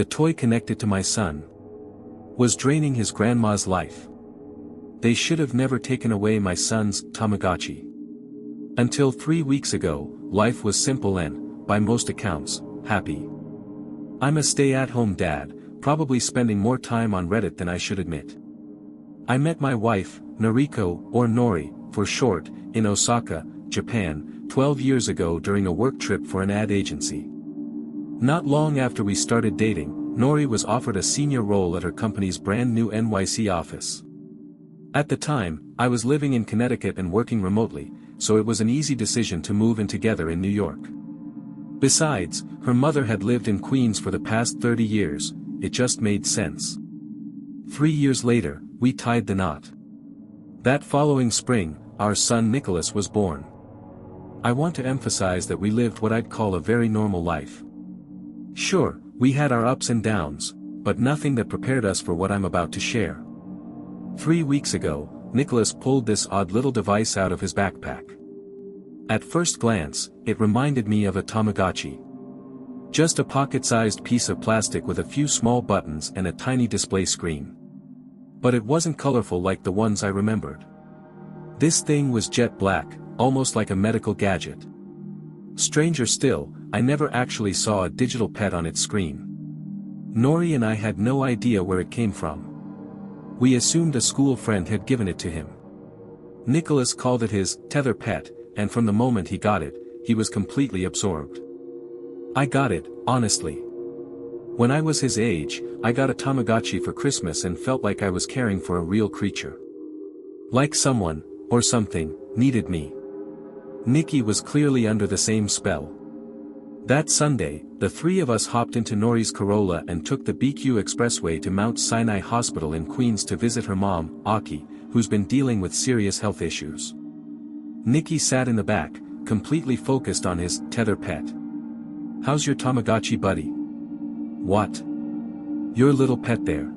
the toy connected to my son, was draining his grandma's life. They should have never taken away my son's Tamagotchi. Until 3 weeks ago, life was simple and, by most accounts, happy. I'm a stay-at-home dad, probably spending more time on Reddit than I should admit. I met my wife, Noriko, or Nori, for short, in Osaka, Japan, 12 years ago during a work trip for an ad agency. Not long after we started dating, Nori was offered a senior role at her company's brand new NYC office. At the time, I was living in Connecticut and working remotely, so it was an easy decision to move in together in New York. Besides, her mother had lived in Queens for the past 30 years, it just made sense. 3 years later, we tied the knot. That following spring, our son Nicholas was born. I want to emphasize that we lived what I'd call a very normal life. Sure, we had our ups and downs, but nothing that prepared us for what I'm about to share. 3 weeks ago, Nicholas pulled this odd little device out of his backpack. At first glance, it reminded me of a Tamagotchi. Just a pocket-sized piece of plastic with a few small buttons and a tiny display screen. But it wasn't colorful like the ones I remembered. This thing was jet black, almost like a medical gadget. Stranger still, I never actually saw a digital pet on its screen. Nori and I had no idea where it came from. We assumed a school friend had given it to him. Nicholas called it his tether pet, and from the moment he got it, he was completely absorbed. I got it, honestly. When I was his age, I got a Tamagotchi for Christmas and felt like I was caring for a real creature. Like someone, or something, needed me. Nikki was clearly under the same spell. That Sunday, the three of us hopped into Nori's Corolla and took the BQ Expressway to Mount Sinai Hospital in Queens to visit her mom, Aki, who's been dealing with serious health issues. Nikki sat in the back, completely focused on his tether pet. "How's your Tamagotchi buddy?" "What? Your little pet there."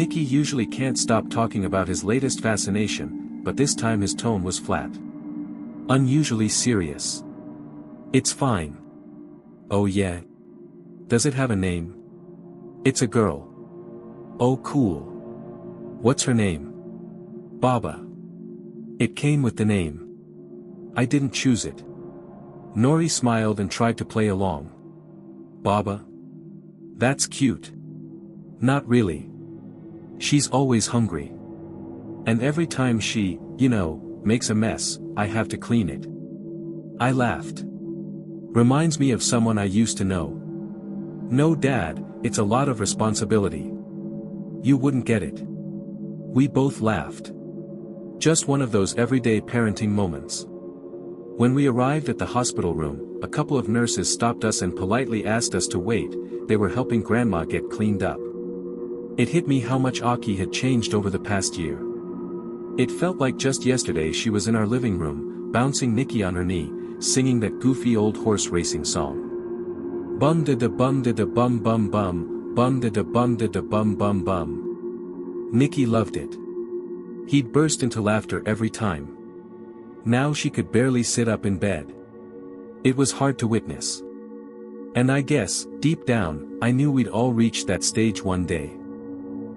Nikki usually can't stop talking about his latest fascination, but this time his tone was flat. Unusually serious. "It's fine." "Oh yeah? Does it have a name?" "It's a girl." "Oh cool. What's her name?" "Baba." "It came with the name. I didn't choose it." Nori smiled and tried to play along. "Baba? That's cute." "Not really. She's always hungry. And every time she, makes a mess, I have to clean it." I laughed. "Reminds me of someone I used to know." "No Dad, it's a lot of responsibility. You wouldn't get it." We both laughed. Just one of those everyday parenting moments. When we arrived at the hospital room, a couple of nurses stopped us and politely asked us to wait. They were helping Grandma get cleaned up. It hit me how much Aki had changed over the past year. It felt like just yesterday she was in our living room, bouncing Nikki on her knee, singing that goofy old horse racing song. Bum da da bum da da bum bum bum, bum da da bum da da bum bum bum. Nikki loved it. He'd burst into laughter every time. Now she could barely sit up in bed. It was hard to witness. And I guess, deep down, I knew we'd all reach that stage one day.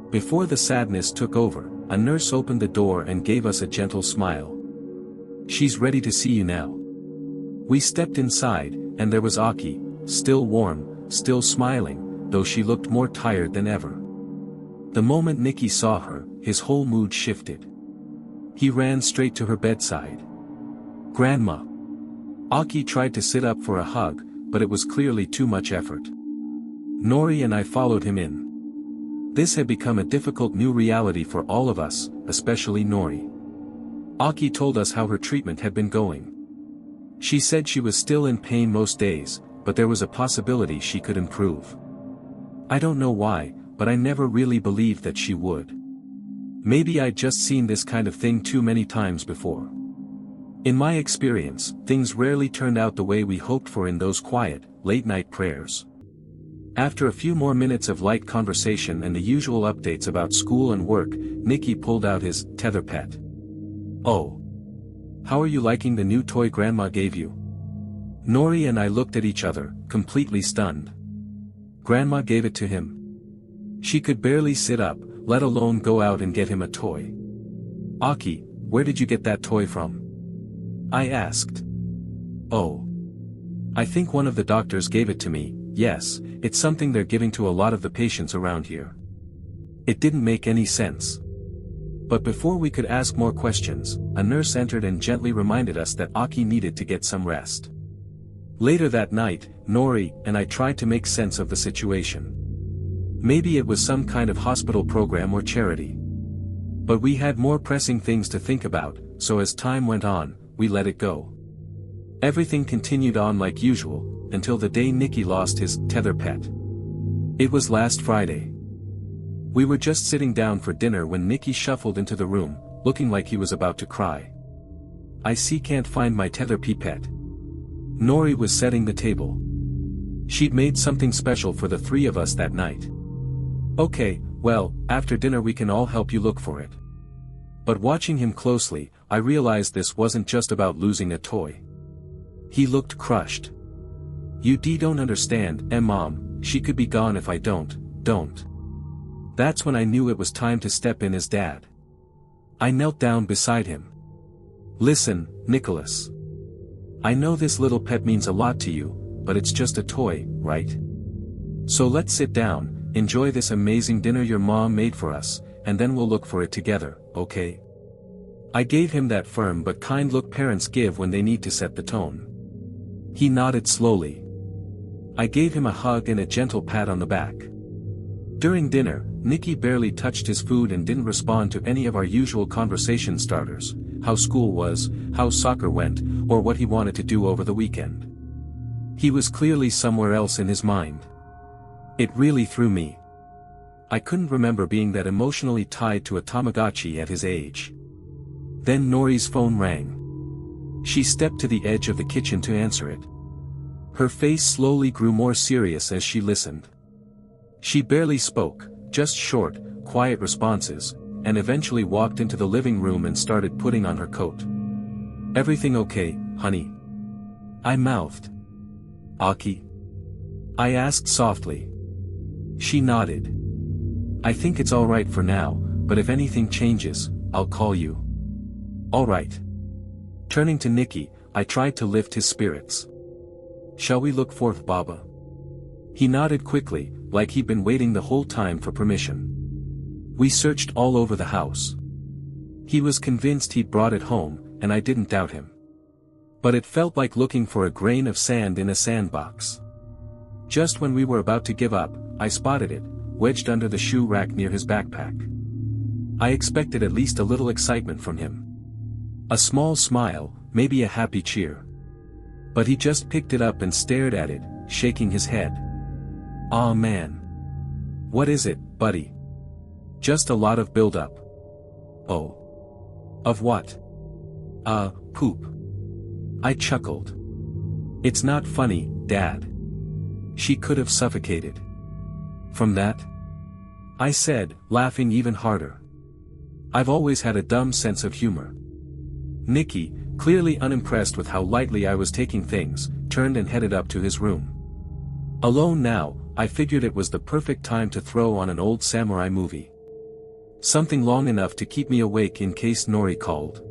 Before the sadness took over, a nurse opened the door and gave us a gentle smile. "She's ready to see you now." We stepped inside, and there was Aki, still warm, still smiling, though she looked more tired than ever. The moment Nikki saw her, his whole mood shifted. He ran straight to her bedside. "Grandma." Aki tried to sit up for a hug, but it was clearly too much effort. Nori and I followed him in. This had become a difficult new reality for all of us, especially Nori. Aki told us how her treatment had been going. She said she was still in pain most days, but there was a possibility she could improve. I don't know why, but I never really believed that she would. Maybe I'd just seen this kind of thing too many times before. In my experience, things rarely turned out the way we hoped for in those quiet, late-night prayers. After a few more minutes of light conversation and the usual updates about school and work, Nikki pulled out his tether pet. "Oh. How are you liking the new toy Grandma gave you?" Nori and I looked at each other, completely stunned. Grandma gave it to him. She could barely sit up, let alone go out and get him a toy. Aki, where did you get that toy from? I asked. Oh. I think one of the doctors gave it to me. Yes, it's something they're giving to a lot of the patients around here. It didn't make any sense. But before we could ask more questions, a nurse entered and gently reminded us that Aki needed to get some rest. Later that night, Nori and I tried to make sense of the situation. Maybe it was some kind of hospital program or charity. But we had more pressing things to think about, so as time went on, we let it go. Everything continued on like usual, until the day Nicky lost his tether pet. It was last Friday. We were just sitting down for dinner when Nicky shuffled into the room, looking like he was about to cry. I can't find my tether pet. Nori was setting the table. She'd made something special for the three of us that night. Okay, well, after dinner we can all help you look for it. But watching him closely, I realized this wasn't just about losing a toy. He looked crushed. You don't understand, Mom, she could be gone if I don't. That's when I knew it was time to step in as dad. I knelt down beside him. Listen, Nicholas. I know this little pet means a lot to you, but it's just a toy, right? So let's sit down, enjoy this amazing dinner your mom made for us, and then we'll look for it together, okay? I gave him that firm but kind look parents give when they need to set the tone. He nodded slowly. I gave him a hug and a gentle pat on the back. During dinner, Nicky barely touched his food and didn't respond to any of our usual conversation starters, how school was, how soccer went, or what he wanted to do over the weekend. He was clearly somewhere else in his mind. It really threw me. I couldn't remember being that emotionally tied to a Tamagotchi at his age. Then Nori's phone rang. She stepped to the edge of the kitchen to answer it. Her face slowly grew more serious as she listened. She barely spoke, just short, quiet responses, and eventually walked into the living room and started putting on her coat. Everything okay, honey? I mouthed. Aki? I asked softly. She nodded. I think it's alright for now, but if anything changes, I'll call you. Alright. Turning to Nicky, I tried to lift his spirits. Shall we look for Baba? He nodded quickly, like he'd been waiting the whole time for permission. We searched all over the house. He was convinced he'd brought it home, and I didn't doubt him. But it felt like looking for a grain of sand in a sandbox. Just when we were about to give up, I spotted it, wedged under the shoe rack near his backpack. I expected at least a little excitement from him. A small smile, maybe a happy cheer. But he just picked it up and stared at it, shaking his head. Aw man. What is it, buddy? Just a lot of build-up. Oh. Of what? Poop. I chuckled. It's not funny, Dad. She could have suffocated. From that? I said, laughing even harder. I've always had a dumb sense of humor. Nicky, clearly unimpressed with how lightly I was taking things, turned and headed up to his room. Alone now, I figured it was the perfect time to throw on an old samurai movie. Something long enough to keep me awake in case Nori called.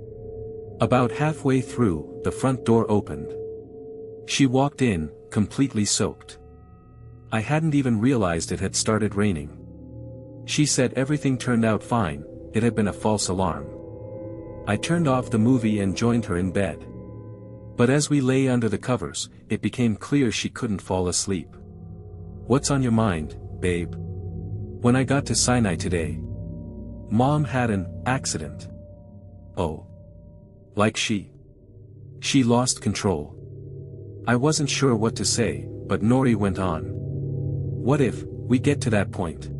About halfway through, the front door opened. She walked in, completely soaked. I hadn't even realized it had started raining. She said everything turned out fine, it had been a false alarm. I turned off the movie and joined her in bed. But as we lay under the covers, it became clear she couldn't fall asleep. What's on your mind, babe? When I got to Sinai today, Mom had an accident. Oh. Like she lost control. I wasn't sure what to say, but Nori went on. What if we get to that point?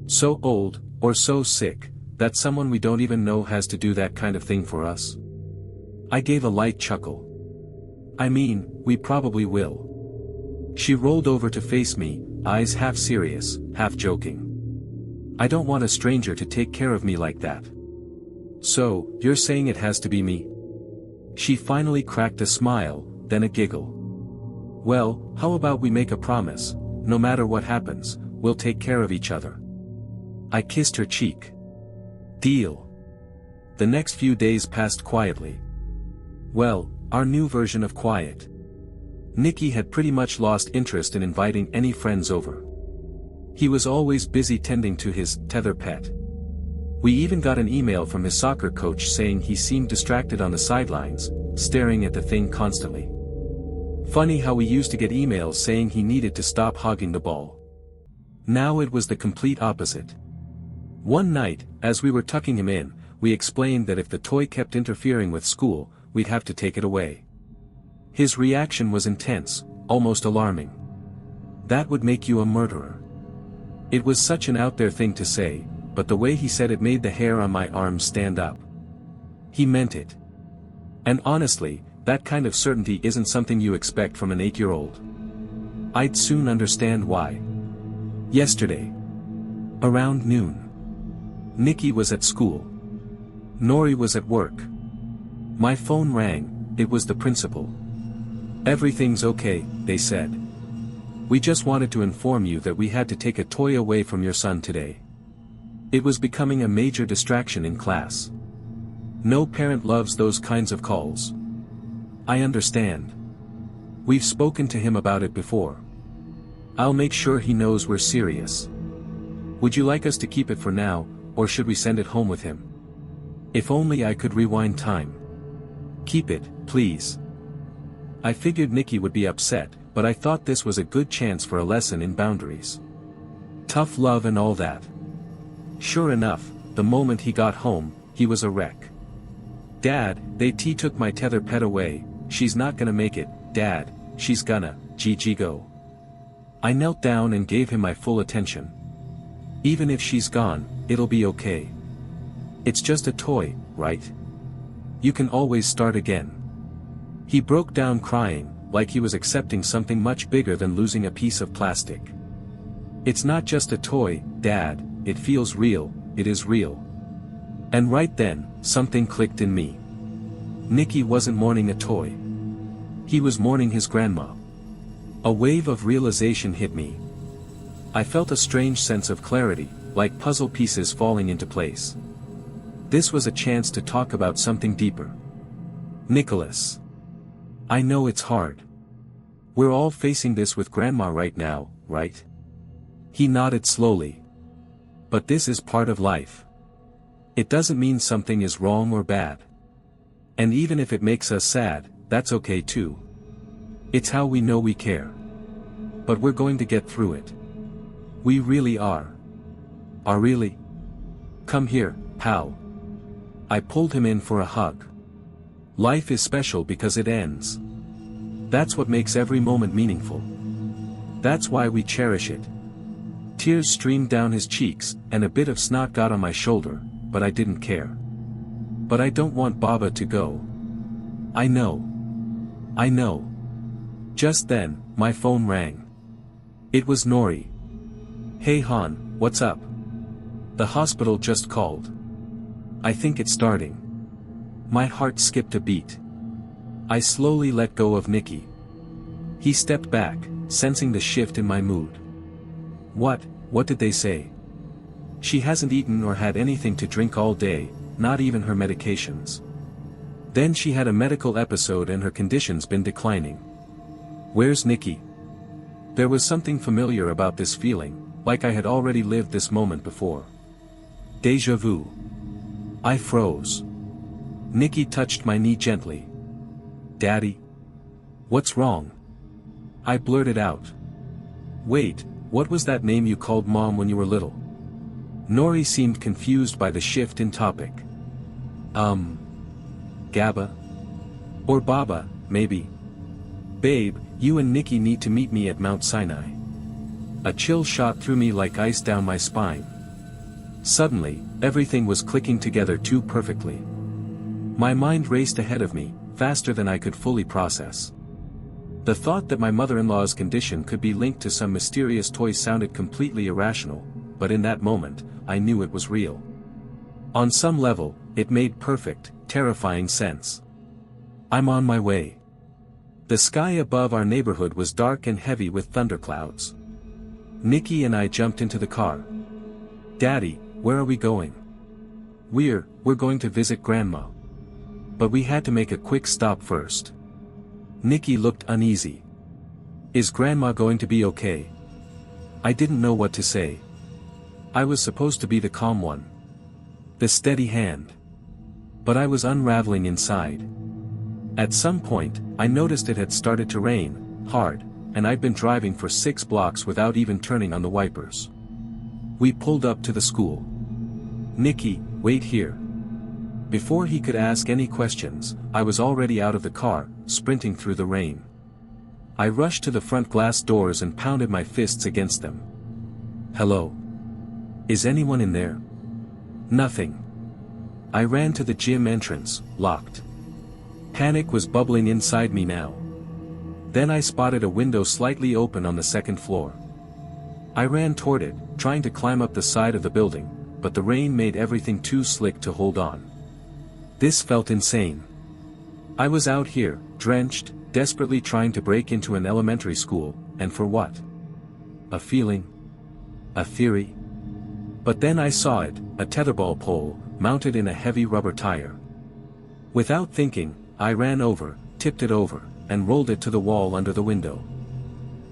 So old, or so sick, that someone we don't even know has to do that kind of thing for us? I gave a light chuckle. I mean, we probably will. She rolled over to face me, eyes half serious, half joking. I don't want a stranger to take care of me like that. So, you're saying it has to be me? She finally cracked a smile, then a giggle. Well, how about we make a promise, no matter what happens, we'll take care of each other. I kissed her cheek. Deal. The next few days passed quietly. Well, our new version of quiet. Nicky had pretty much lost interest in inviting any friends over. He was always busy tending to his tether pet. We even got an email from his soccer coach saying he seemed distracted on the sidelines, staring at the thing constantly. Funny how we used to get emails saying he needed to stop hogging the ball. Now it was the complete opposite. One night, as we were tucking him in, we explained that if the toy kept interfering with school, we'd have to take it away. His reaction was intense, almost alarming. That would make you a murderer. It was such an out there thing to say, but the way he said it made the hair on my arms stand up. He meant it. And honestly, that kind of certainty isn't something you expect from an 8-year-old. I'd soon understand why. Yesterday. Around noon. Nicky was at school. Nori was at work. My phone rang, it was the principal. Everything's okay, they said. We just wanted to inform you that we had to take a toy away from your son today. It was becoming a major distraction in class. No parent loves those kinds of calls. I understand. We've spoken to him about it before. I'll make sure he knows we're serious. Would you like us to keep it for now, or should we send it home with him? If only I could rewind time. Keep it, please. I figured Nicky would be upset, but I thought this was a good chance for a lesson in boundaries. Tough love and all that. Sure enough, the moment he got home, he was a wreck. Dad, they took my tether pet away. She's not gonna make it, Dad, she's gonna, go. I knelt down and gave him my full attention. Even if she's gone, it'll be okay. It's just a toy, right? You can always start again. He broke down crying, like he was accepting something much bigger than losing a piece of plastic. It's not just a toy, Dad, it feels real, it is real. And right then, something clicked in me. Nicky wasn't mourning a toy. He was mourning his grandma. A wave of realization hit me. I felt a strange sense of clarity, like puzzle pieces falling into place. This was a chance to talk about something deeper. Nicholas. I know it's hard. We're all facing this with Grandma right now, right? He nodded slowly. But this is part of life. It doesn't mean something is wrong or bad. And even if it makes us sad, that's okay too. It's how we know we care. But we're going to get through it. We really are. Are really? Come here, pal. I pulled him in for a hug. Life is special because it ends. That's what makes every moment meaningful. That's why we cherish it. Tears streamed down his cheeks, and a bit of snot got on my shoulder, but I didn't care. But I don't want Baba to go. I know. I know. Just then, my phone rang. It was Nori. Hey Han, what's up? The hospital just called. I think it's starting. My heart skipped a beat. I slowly let go of Nicky. He stepped back, sensing the shift in my mood. What did they say? She hasn't eaten or had anything to drink all day, not even her medications. Then she had a medical episode and her condition's been declining. Where's Nicky? There was something familiar about this feeling, like I had already lived this moment before. Deja vu. I froze. Nicky touched my knee gently. Daddy? What's wrong? I blurted out. Wait, what was that name you called Mom when you were little? Nori seemed confused by the shift in topic. Gaba? Or Baba, maybe. Babe, you and Nicky need to meet me at Mount Sinai. A chill shot through me like ice down my spine. Suddenly, everything was clicking together too perfectly. My mind raced ahead of me, faster than I could fully process. The thought that my mother-in-law's condition could be linked to some mysterious toy sounded completely irrational, but in that moment, I knew it was real. On some level, it made perfect, terrifying sense. I'm on my way. The sky above our neighborhood was dark and heavy with thunderclouds. Nikki and I jumped into the car. "Daddy, where are we going?" We're going to visit Grandma. But we had to make a quick stop first." Nikki looked uneasy. "Is Grandma going to be okay?" I didn't know what to say. I was supposed to be the calm one. The steady hand. But I was unraveling inside. At some point, I noticed it had started to rain, hard, and I'd been driving for 6 blocks without even turning on the wipers. We pulled up to the school. "Nikki, wait here." Before he could ask any questions, I was already out of the car, sprinting through the rain. I rushed to the front glass doors and pounded my fists against them. "Hello? Is anyone in there?" Nothing. I ran to the gym entrance, locked. Panic was bubbling inside me now. Then I spotted a window slightly open on the second floor. I ran toward it, trying to climb up the side of the building, but the rain made everything too slick to hold on. This felt insane. I was out here, drenched, desperately trying to break into an elementary school, and for what? A feeling? A theory? But then I saw it, a tetherball pole, mounted in a heavy rubber tire. Without thinking, I ran over, tipped it over, and rolled it to the wall under the window.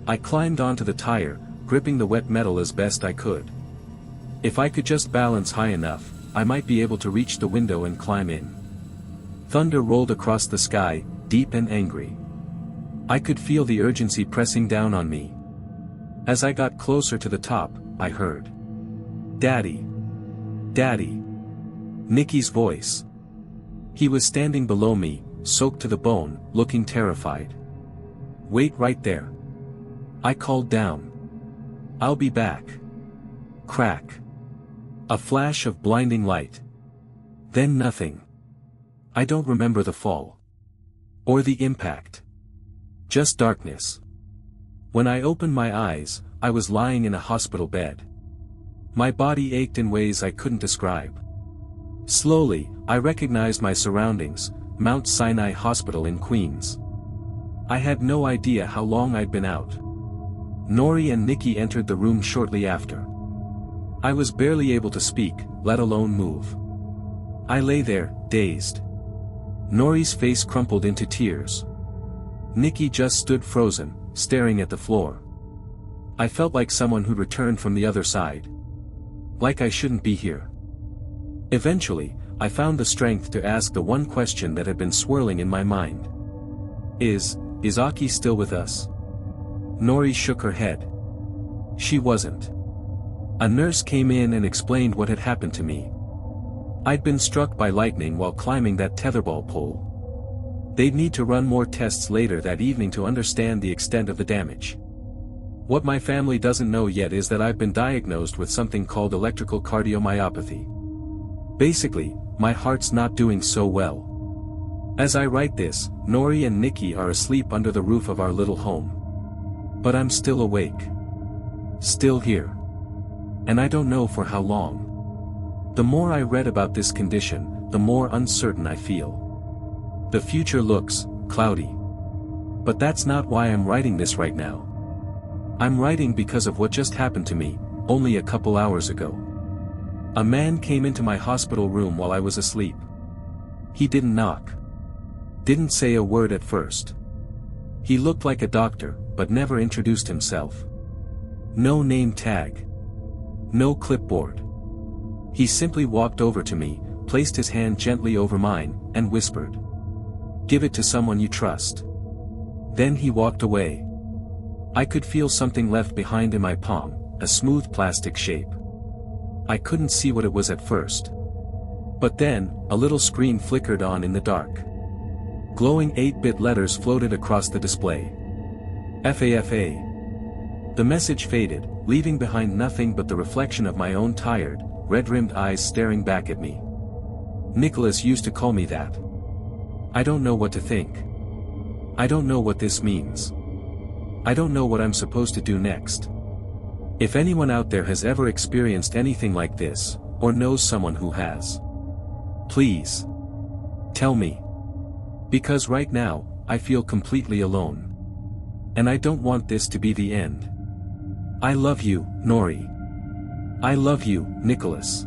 I climbed onto the tire, gripping the wet metal as best I could. If I could just balance high enough, I might be able to reach the window and climb in. Thunder rolled across the sky, deep and angry. I could feel the urgency pressing down on me. As I got closer to the top, I heard, "Daddy! Daddy!" Nikki's voice. He was standing below me, soaked to the bone, looking terrified. "Wait right there." I called down. "I'll be back." Crack. A flash of blinding light. Then nothing. I don't remember the fall. Or the impact. Just darkness. When I opened my eyes, I was lying in a hospital bed. My body ached in ways I couldn't describe. Slowly, I recognized my surroundings, Mount Sinai Hospital in Queens. I had no idea how long I'd been out. Nori and Nikki entered the room shortly after. I was barely able to speak, let alone move. I lay there, dazed. Nori's face crumpled into tears. Nikki just stood frozen, staring at the floor. I felt like someone who'd returned from the other side. Like I shouldn't be here. Eventually, I found the strength to ask the one question that had been swirling in my mind. Is Aki still with us?" Nori shook her head. She wasn't. A nurse came in and explained what had happened to me. I'd been struck by lightning while climbing that tetherball pole. They'd need to run more tests later that evening to understand the extent of the damage. What my family doesn't know yet is that I've been diagnosed with something called electrical cardiomyopathy. Basically, my heart's not doing so well. As I write this, Nori and Nikki are asleep under the roof of our little home. But I'm still awake. Still here. And I don't know for how long. The more I read about this condition, the more uncertain I feel. The future looks cloudy. But that's not why I'm writing this right now. I'm writing because of what just happened to me, only a couple hours ago. A man came into my hospital room while I was asleep. He didn't knock. Didn't say a word at first. He looked like a doctor, but never introduced himself. No name tag. No clipboard. He simply walked over to me, placed his hand gently over mine, and whispered, "Give it to someone you trust." Then he walked away. I could feel something left behind in my palm, a smooth plastic shape. I couldn't see what it was at first. But then, a little screen flickered on in the dark. Glowing 8-bit letters floated across the display. FAFA. The message faded, leaving behind nothing but the reflection of my own tired, red-rimmed eyes staring back at me. Nicholas used to call me that. I don't know what to think. I don't know what this means. I don't know what I'm supposed to do next. If anyone out there has ever experienced anything like this, or knows someone who has, please tell me. Because right now, I feel completely alone. And I don't want this to be the end. I love you, Nori. I love you, Nicholas.